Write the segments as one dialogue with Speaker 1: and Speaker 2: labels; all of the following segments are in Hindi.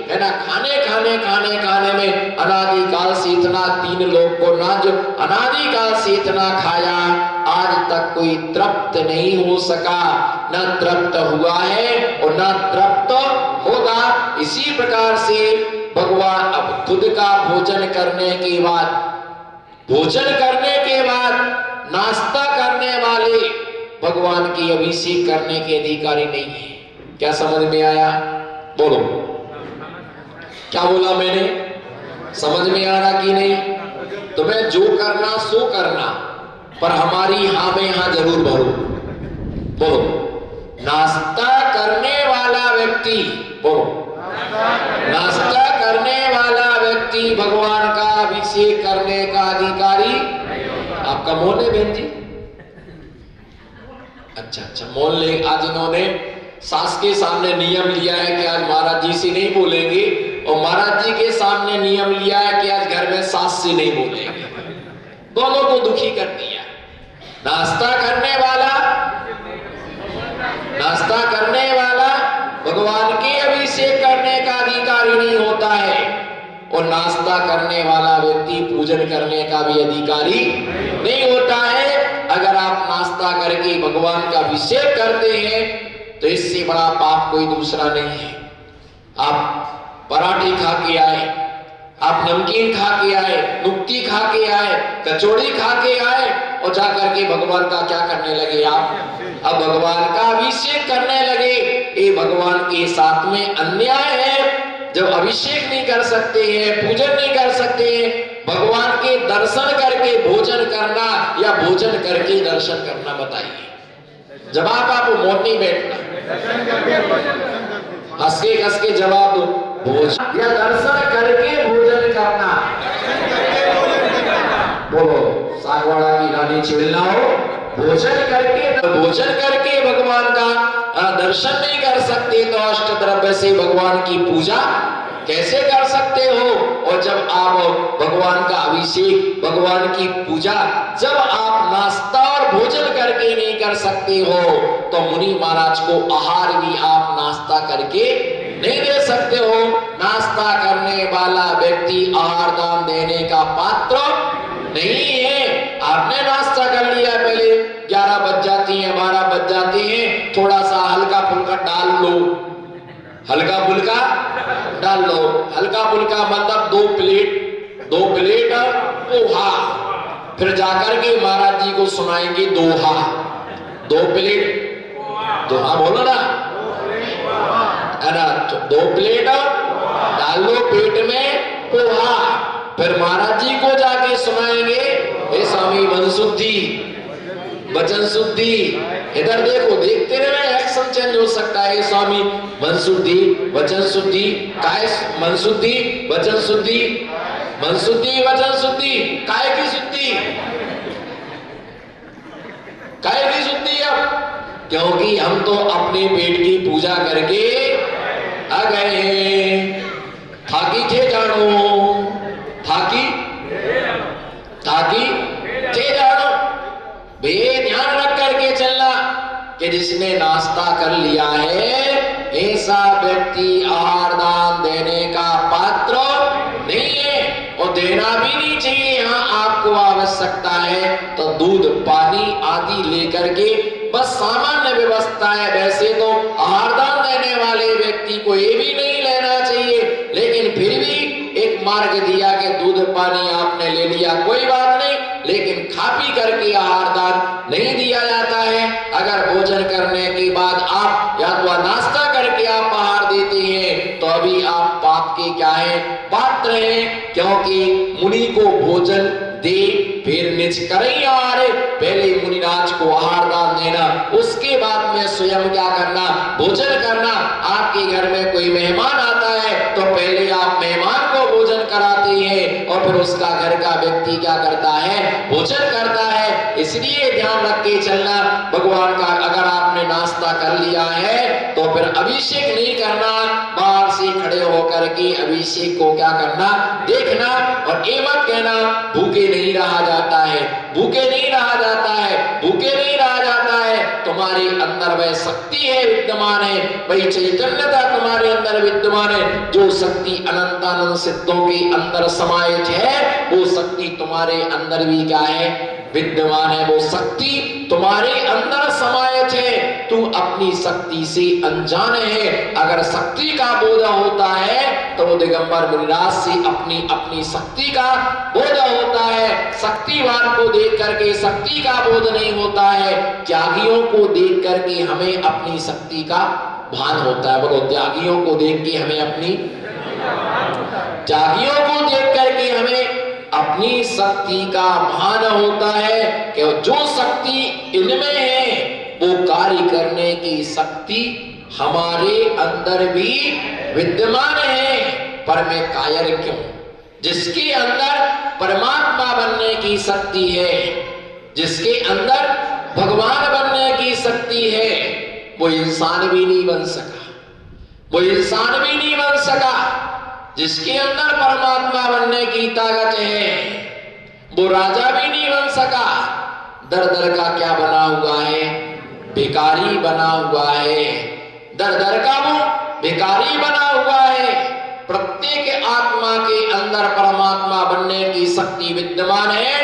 Speaker 1: है ना, खाने में अनादिकाल से इतना 3 लोग को ना, जो अनादिकाल से इतना खाया, आज तक कोई तृप्त नहीं हो सका, न तृप्त हुआ है और न तृप्त होगा। इसी प्रकार से भगवान अब खुद का भोजन करने के बाद नाश्ता करने वाले भगवान की अभिषेक करने के अधिकारी नहीं है। क्या समझ में आया? बोलो, क्या बोला मैंने? समझ में आ रहा कि नहीं? तुम्हें जो करना सो करना, पर हमारी हाँ में हाँ जरूर भरो। बोलो, नाश्ता करने वाला व्यक्ति, बोलो, नाश्ता करने वाला व्यक्ति भगवान का अभिषेक करने का अधिकारी। आपका मौन है बहन जी? अच्छा, मौन ले। आज इन्होंने सास के सामने नियम लिया है कि आज महाराज जी से नहीं बोलेंगे, और महाराज जी के सामने नियम लिया है कि आज घर में सास से नहीं बोलेंगे। दोनों को दुखी कर दिया। नाश्ता करने वाला भगवान के अभिषेक करने का अधिकारी नहीं होता है, और नाश्ता करने वाला व्यक्ति पूजन करने का भी अधिकारी नहीं होता है। अगर आप नाश्ता करके भगवान का अभिषेक करते हैं तो इससे बड़ा पाप कोई दूसरा नहीं है। आप पराठे खा के आए, आप नमकीन खा के आए, नुक्ती खा के आए, कचौड़ी खा के आए, और जाकर के भगवान का क्या करने लगे आप? अब भगवान का अभिषेक करने लगे। ये भगवान के साथ में अन्याय है। जब अभिषेक नहीं कर सकते हैं, पूजन नहीं कर सकते हैं, भगवान के दर्शन करके भोजन करना या भोजन करके दर्शन करना, बताइए। जवाब आप मौन नहीं बैठना, हंस के जवाब दो। भोजन या दर्शन करके भोजन करना। बोलो, सागवाड़ा की रानी चिड़िल्ला हो, भोजन करके भगवान का दर्शन नहीं कर सकते तो अष्टद्रव्य से भगवान की पूजा कैसे कर सकते हो? और जब आप भगवान का अभिषेक, भगवान की पूजा जब आप नाश्ता और भोजन करके नहीं कर सकते हो, तो मुनि महाराज को आहार भी आप नाश्ता करके नहीं दे सकते हो। नाश्ता करने वाला व्यक्ति आहार दान देने का पात्र नहीं है। आपने नाश्ता कर लिया, पहले 11 बज जाती है, 12 बज जाते हैं, थोड़ा सा हल्का फुल्का डाल लो, हल्का फुल्का मतलब 2 प्लेट पोहा। फिर जाकर के महाराज जी को सुनाएंगे दोहा। 2 प्लेट दोहा बोलो ना, है ना? तो 2 प्लेट डाल लो पेट में पोहा। फिर महाराज जी को जाके सुनाएंगे, हे स्वामी वचन शुद्धि। इधर देखो, देखते रहे, एक्शन चेंज हो सकता है। स्वामी मन शुद्धि, वचन शुद्धि, काय मन शुद्धि, वचन शुद्धि, मन शुद्धि, वचन शुद्धि, काय की शुद्धि? काय की शुद्धि? अब क्योंकि हम तो अपने पेट की पूजा करके आ गए हैं। थाकी थे जानो बे, ध्यान रख करके चलना कि जिसने नाश्ता कर लिया है, ऐसा व्यक्ति आहार दान देने का पात्र नहीं है, और देना भी नहीं चाहिए। हाँ, आपको आवश्यकता है तो दूध पानी आदि लेकर के बस सामान्य व्यवस्था है। वैसे तो आहार दान देने वाले व्यक्ति को ये भी नहीं लेना चाहिए, लेकिन फिर भी एक मार्ग दिया कि दूध पानी आपने ले लिया, कोई बात नहीं, लेकिन खा पी करके आहार दान नहीं दिया जाता है। अगर भोजन करने के बाद आप या तो नाश्ता करके आप आहार देते हैं तो अभी आप पाप के क्या है? पात्र हैं, क्योंकि मुनि को भोजन दे फिर निज करें आहार। पहले मुनिराज को आहार दान देना, उसके बाद में स्वयं क्या करना? भोजन करना। आपके घर में कोई मेहमान आता है तो पहले आप मेहमान को भोजन कराते हैं, और फिर उसका घर का व्यक्ति क्या करता है? भोजन करता है। इसलिए ध्यान रख के चलना, भगवान का अगर आपने नाश्ता कर लिया है तो फिर अभिषेक नहीं करना, बाहर से खड़े होकर के अभिषेक को क्या करना? देखना। और ये मत कहना भूखे नहीं रहा जाता है, भूखे नहीं रहा जाता है, भूखे नहीं रहा जाता है, तो अंदर वह शक्ति है, विद्यमान है, वही चैतन्यता तुम्हारे अंदर विद्यमान है। जो शक्ति अनंतानंद सिद्धों के अंदर समाहित है, वो शक्ति तुम्हारे अंदर भी क्या है, विद्यमान है। वो शक्ति तुम्हारे अंदर समाहित है, तू अपनी शक्ति से अनजान है। अगर शक्ति का बोध होता है तो वो दिगंबर मुनिराज से अपनी अपनी शक्ति का बोध होता है। शक्तिवान को देख करके शक्ति का बोध नहीं होता है, त्यागियों को देख करके हमें अपनी शक्ति का भान होता है। बोलो, त्यागियों को देख के हमें अपनी, त्यागियों को देख करके हमें अपनी शक्ति का भान होता है कि जो शक्ति इनमें है वो कार्य करने की शक्ति हमारे अंदर भी विद्यमान है। पर मैं कायर क्यों? जिसके अंदर परमात्मा बनने की शक्ति है, जिसके अंदर भगवान बनने की शक्ति है, वो इंसान भी नहीं बन सका, वो इंसान भी नहीं बन सका। जिसके अंदर परमात्मा बनने की ताकत है, वो राजा भी नहीं बन सका। दर दर का क्या बना हुआ है? भिखारी बना हुआ है। दर दर का वो भिखारी बना हुआ है। प्रत्येक आत्मा के अंदर परमात्मा बनने की शक्ति विद्यमान है।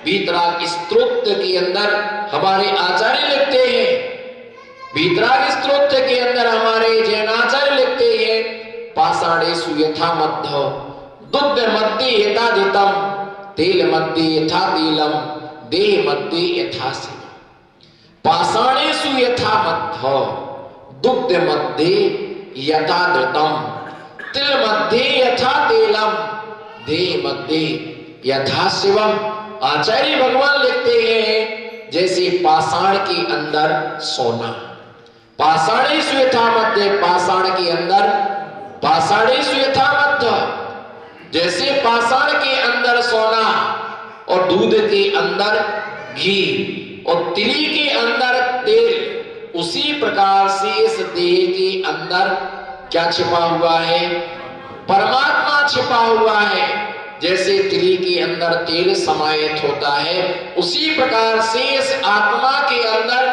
Speaker 1: वीतराग स्तोत्र के अंदर हमारे आचार्य लिखते हैं, वीतराग स्तोत्र के अंदर हमारे जैनाचार्य लिखते हैं, पाषाणेषु यथा मध्य दुग्ध मध्ये यथा दितम तेल मध्ये यथा तेलम देह मध्ये यथा शिवम। पाषाणेषु यथा मध्य दुग्ध मध्ये यथा धृतम तिल मध्ये यथा तेलम देह मध्ये यथा शिवम। आचार्य भगवान लिखते हैं जैसे पाषाण के अंदर सोना, पाषाणेषु यथा मध्य, पाषाण के अंदर, पाषाणेषु यथा मध्य, जैसे पाषाण के अंदर सोना और दूध के अंदर घी और तिली के अंदर तेल, उसी प्रकार से इस देह के अंदर क्या छिपा हुआ है? परमात्मा छिपा हुआ है। जैसे तिली के अंदर तेल समाहित होता है, उसी प्रकार से इस आत्मा के अंदर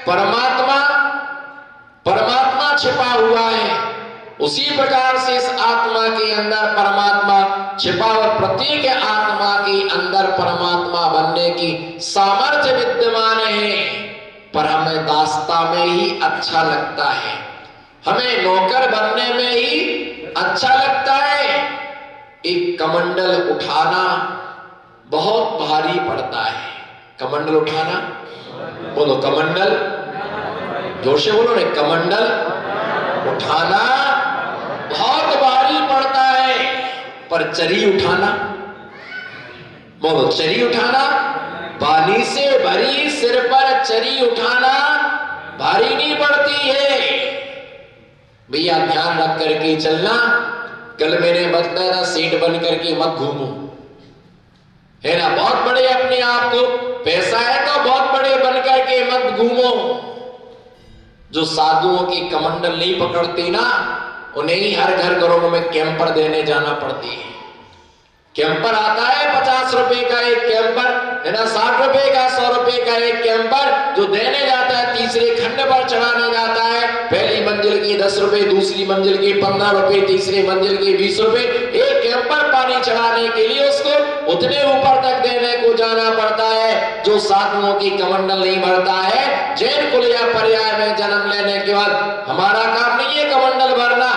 Speaker 1: परमात्मा, परमात्मा छिपा हुआ है। उसी प्रकार से इस आत्मा के अंदर परमात्मा छिपा हुआ। प्रत्येक आत्मा के अंदर परमात्मा बनने की सामर्थ्य विद्यमान है। पर हमें दास्ता में ही अच्छा लगता है, हमें नौकर बनने में ही अच्छा लगता है। एक कमंडल उठाना बहुत भारी पड़ता है। कमंडल उठाना, बोलो कमंडल, जोर से बोलो रे, कमंडल उठाना बहुत भारी पड़ता है। पर चरी उठाना, बोलो चरी उठाना, पानी से भरी सिर पर चरी उठाना भारी नहीं पड़ती है। भैया ध्यान रख करके चलना। कल मैंने बताया था, सेठ बन करके मत घूमो, है ना। बहुत बड़े अपने आप को, पैसा है तो बहुत बड़े बन करके मत घूमो। जो साधुओं की कमंडल नहीं पकड़ती ना, उन्हें ही हर घर घरों में कैंपर देने जाना पड़ती है। कैंपर आता है 50 रुपए का एक कैंपर, है ना, 60 रुपए का, 100 रुपए का एक कैंपर जो देने जाता है, तीसरे खंड पर चढ़ाने जाता है। पहली मंजिल की 10 रुपए, दूसरी मंजिल की 15 रुपए, तीसरी मंजिल की 20 रुपए। एक कैंपर पानी चढ़ाने के लिए उसको उतने ऊपर तक देने को जाना पड़ता है। जो साधुओं की कमंडल नहीं भरता है, जैन कुल या पर्याय में जन्म लेने के बाद हमारा काम नहीं है कमंडल भरना,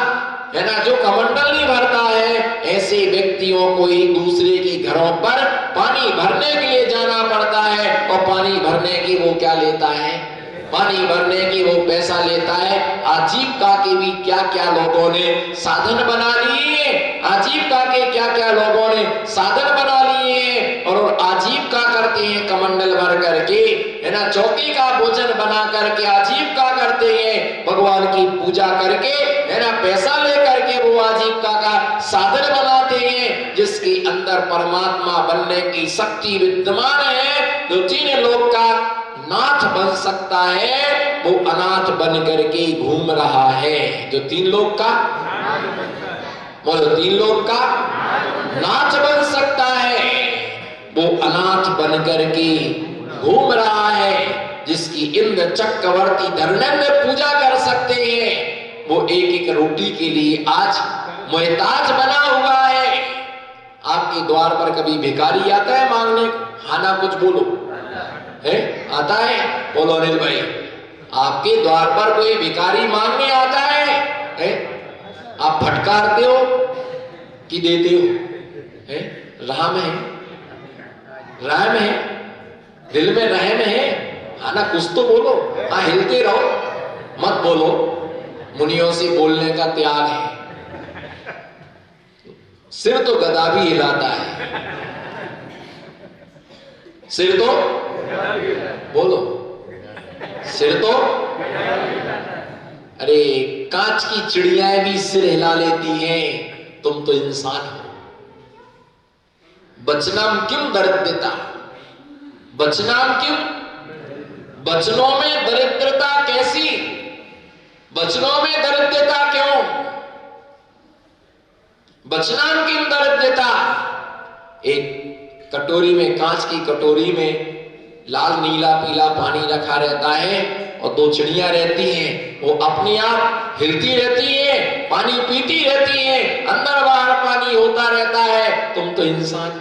Speaker 1: है ना। जो कमंडल नहीं भरता है, ऐसे व्यक्तियों को ही दूसरे के घरों पर पानी भरने के लिए जाना पड़ता है। और पानी भरने की वो क्या लेता है? पानी भरने की वो पैसा लेता है। आजीविका के भी क्या क्या लोगों ने साधन बना लिए, आजीविका के क्या क्या लोगों ने साधन बना लिए और आजीविका करते हैं कमंडल भर करके, है ना। चौकी का भोजन बना करके आजीविका करते हैं, भगवान की पूजा करके, है ना, पैसा लेकर के वो आजीविका का साधन बनाते हैं। जिसके अंदर परमात्मा बनने की शक्ति विद्यमान है, जो 3 लोक का नाथ बन सकता है, वो अनाथ बन करके घूम रहा है। जो 3 लोक का, बोलो 3 लोक का नाथ बन सकता है, वो अनाथ बन करके घूम रहा है। जिसकी इंद्र चक्रवर्ती धर्मेंद्र पूजा कर सकते हैं, वो एक एक रोटी के लिए आज मोहताज बना हुआ है। आपके द्वार पर कभी भिखारी आता है मांगने? हाँ ना, कुछ बोलो। है आता है? बोलो अनिल भाई, आपके द्वार पर कोई भिखारी मांगने आता है? आप फटकारते हो कि देते हो? है रहम है, रहम है, दिल में रहम है? हाँ ना, कुछ तो बोलो। हाँ हिलते रहो, मत बोलो। मुनियों से बोलने का त्याग है। सिर तो गधा भी हिलाता है, सिर तो बोलो, सिर तो, अरे कांच की चिड़ियाएं भी सिर हिला लेती हैं, तुम तो इंसान हो। बचनम क्यों दरिद्रता, बचनम क्यों, बचनों में दरिद्रता कैसी, बचनों में दरिद्रता क्यों, बचनम क्यों दरिद्रता। एक कटोरी में, कांच की कटोरी में लाल नीला पीला पानी रखा रहता है और दो चिड़ियां रहती हैं, वो अपने आप हिलती रहती है, पानी पीती रहती है, अंदर बाहर पानी होता रहता है। तुम तो इंसान,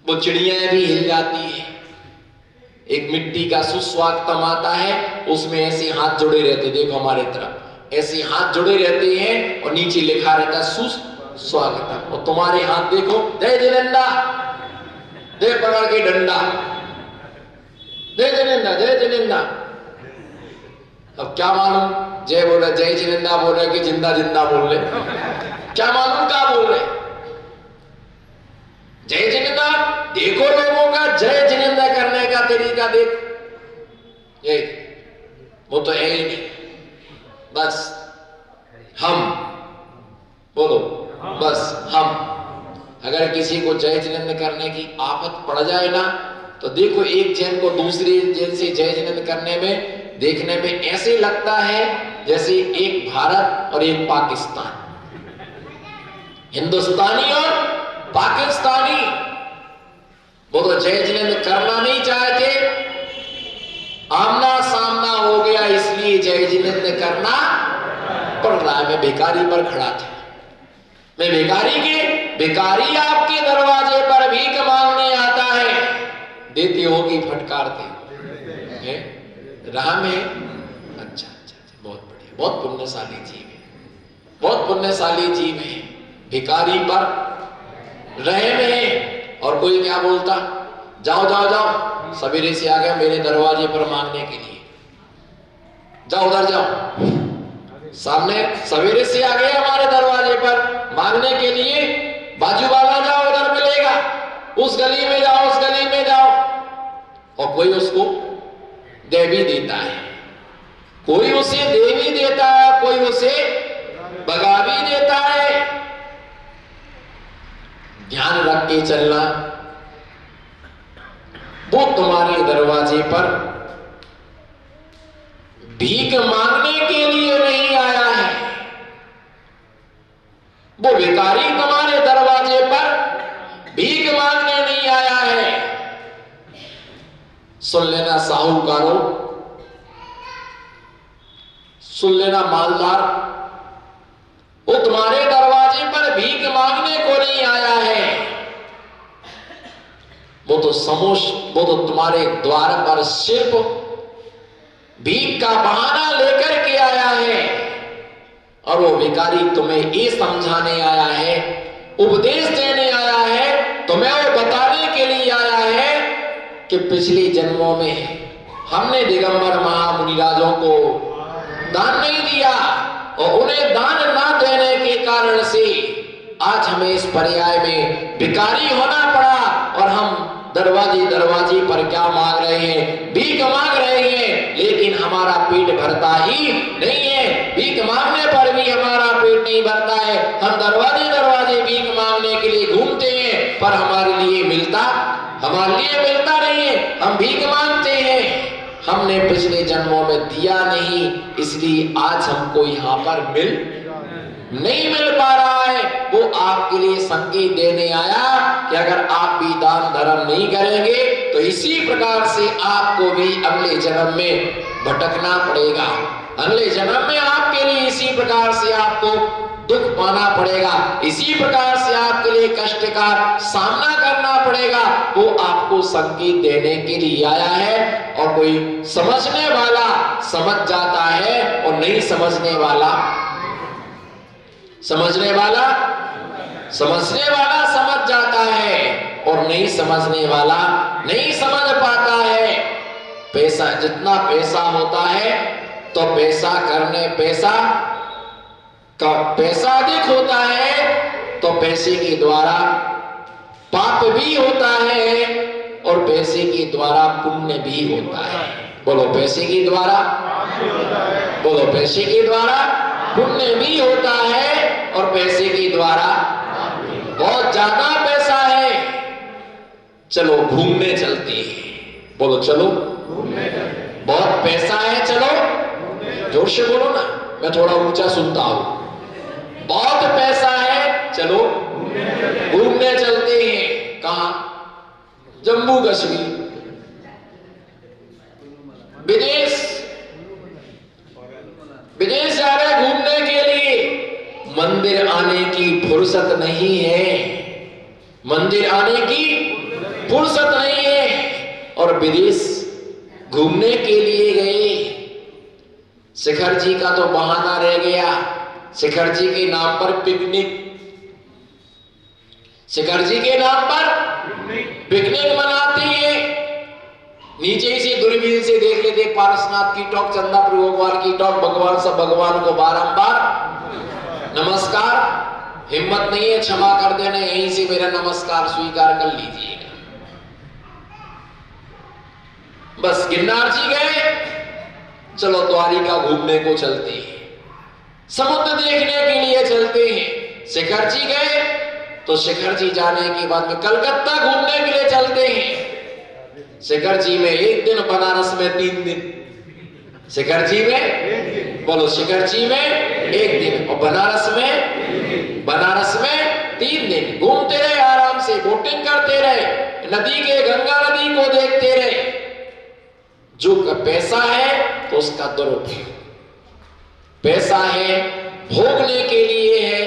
Speaker 1: वो चिड़ियां भी हिल जाती है। एक मिट्टी का सुस्वागतम आता है, उसमें ऐसे हाथ जुड़े रहते, देखो हमारे तरफ ऐसे हाथ जुड़े रहते हैं और नीचे लिखा रहता है सुस्वागतम। और तुम्हारे हाथ देखो, जय जिनेंद्र, दे पकड़ के डंडा, जय जिनेंद्र, जय जिनेंद्र। अब क्या मालूम जय बोल रहे, जय जिनेंद्र बोल रहे कि जिंदा जिंदा बोल रहे, क्या मालूम क्या बोल रहे। जय जिनेंद्र देखो, लोगों का जय जिनेंद्र करने का तरीका देख, ये वो तो है ही नहीं। बस हम बोलो, बस हम। अगर किसी को जय जिनेंद्र करने की आफत पड़ जाए ना, तो देखो एक जैन को दूसरे जैन से जय जिनेंद्र करने में, देखने में ऐसे लगता है जैसे एक भारत और एक पाकिस्तान, हिंदुस्तानी और पाकिस्तानी। वो तो जय जिनेंद्र करना नहीं चाहते, आमना सामना हो गया, इसलिए जय जिनेंद्र करना पड़ रहा है। मैं भिखारी पर खड़ा था, मैं भिखारी आपके दरवाजे पर भीख मांगने आता है, देते हो कि फटकारते हो? है राह में? अच्छा अच्छा, बहुत बढ़िया, बहुत पुण्यशाली जीव है, बहुत पुण्यशाली जीव है। भिखारी पर रहम है। और कोई क्या बोलता, जाओ जाओ जाओ, सवेरे से आ गया मेरे दरवाजे पर मांगने के लिए, जाओ उधर जाओ, सामने सवेरे से आ गया हमारे दरवाजे पर मांगने के लिए, बाजू वाला जाओ उधर मिलेगा, उस गली में जाओ, उस गली में जाओ। और कोई उसको दे भी देता है, कोई उसे दे भी देता है, कोई उसे भगा भी देता है। ध्यान रख के चलना, वो तुम्हारे दरवाजे पर भीख मांगने के लिए नहीं आया है, वो भिखारी तुम्हारे दरवाजे पर भीख मांगने नहीं आया है। सुन लेना साहूकारों, सुन लेना मालदार, वो तुम्हारे दरवाजे पर भीख मांगने को नहीं आया है, वो तो तुम्हारे द्वार पर सिर्फ भीख का बहाना लेकर के आया है। और वो भिखारी तुम्हें ये समझाने आया है, उपदेश देने आया है, तुम्हें वो बताने के लिए आया है कि पिछले जन्मों में हमने दिगंबर महामुनिराजों को दान नहीं दिया, और उन्हें दान ना देने के कारण से आज हमें इस पर्याय में भिखारी होना पड़ा। और हम दरवाजे दरवाजे पर क्या मांग रहे हैं, भीख मांग रहे हैं, लेकिन हमारा पेट भरता ही नहीं है। भीख मांगने पर भी हमारा पेट नहीं भरता है। हम दरवाजे दरवाजे भीख मांगने के लिए घूमते हैं, पर हमारे लिए मिलता नहीं है। हम भीख मांगते हैं, हमने पिछले जन्मों में दिया नहीं, इसलिए आज हमको यहाँ पर नहीं मिल पा रहा है। वो आपके लिए संकेत देने आया कि अगर आप भी दान धर्म नहीं करेंगे तो इसी प्रकार से आपको भी अगले जन्म में भटकना पड़ेगा। अगले जन्म में आपके लिए इसी प्रकार से आपको दुख पाना पड़ेगा, इसी प्रकार से आपके लिए कष्ट का सामना करना पड़ेगा। वो आपको संकेत देने के लिए आया है, और कोई समझने वाला समझ जाता है और नहीं समझने वाला समझने वाला समझ जाता है, और नहीं समझने वाला नहीं समझ पाता है। पैसा, जितना पैसा होता है तो पैसा अधिक होता है तो पैसे के द्वारा पाप भी होता है, और पैसे के द्वारा पुण्य भी होता है। बोलो पैसे के द्वारा, बोलो पैसे के द्वारा पुण्य भी होता है, और पैसे के द्वारा बहुत ज्यादा पैसा है, चलो घूमने चलते हैं। बोलो चलो, बहुत पैसा है, चलो जोर से बोलो ना, मैं थोड़ा ऊंचा सुनता हूं। बहुत पैसा है, चलो घूमने चलते हैं। कहां? जम्मू कश्मीर, विदेश जा रहे घूमने के लिए। मंदिर आने की फुर्सत नहीं है, मंदिर आने की फुर्सत नहीं है, और विदेश घूमने के लिए गए। शिखर जी का तो बहाना रह गया, शिखर जी के नाम पर पिकनिक, शिखर जी के नाम पर पिकनिक मनाती है। नीचे से दूरबीन से देख लेते पारसनाथ की टॉक, चंदापुर भगवान की टॉक, भगवान सब भगवान को बारंबार नमस्कार। हिम्मत नहीं है क्षमा कर देना, यहीं से मेरा नमस्कार स्वीकार कर लीजिएगा। बस गिरनार जी गए, चलो द्वारिका घूमने को चलते हैं, समुद्र देखने के लिए चलते हैं। शिखर जी गए तो शिखर जी जाने के बाद में कलकत्ता घूमने के लिए चलते हैं। शिखर जी में 1 दिन, बनारस में 3 दिन। शिखर जी में, बोलो शिखर जी में 1 दिन, और बनारस में 3 दिन। घूमते रहे, आराम से बोटिंग करते रहे, नदी के, गंगा नदी को देखते रहे। जो पैसा है तो उसका दुरुपयोग, पैसा है भोगने के लिए है,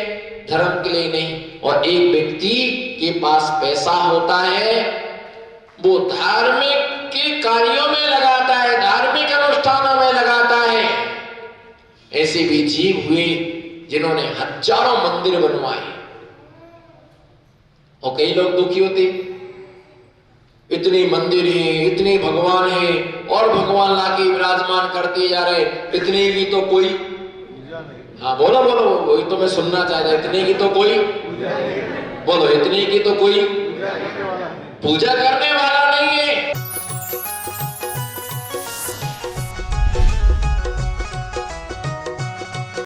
Speaker 1: धर्म के लिए नहीं। और एक व्यक्ति के पास पैसा होता है, वो धार्मिक के कार्यों में लगाता है, धार्मिक अनुष्ठानों में लगाता है। ऐसे भी जीव हुए जिन्होंने हजारों मंदिर बनवाए, और कई लोग दुखी होते, इतने मंदिर हैं, इतने भगवान हैं, और भगवान लाके विराजमान करते जा रहे, इतने की तो कोई, हाँ बोलो बोलो, वही तो मैं सुनना चाह रहा, इतने की तो कोई, बोलो इतने की तो कोई पूजा करने वाला नहीं है।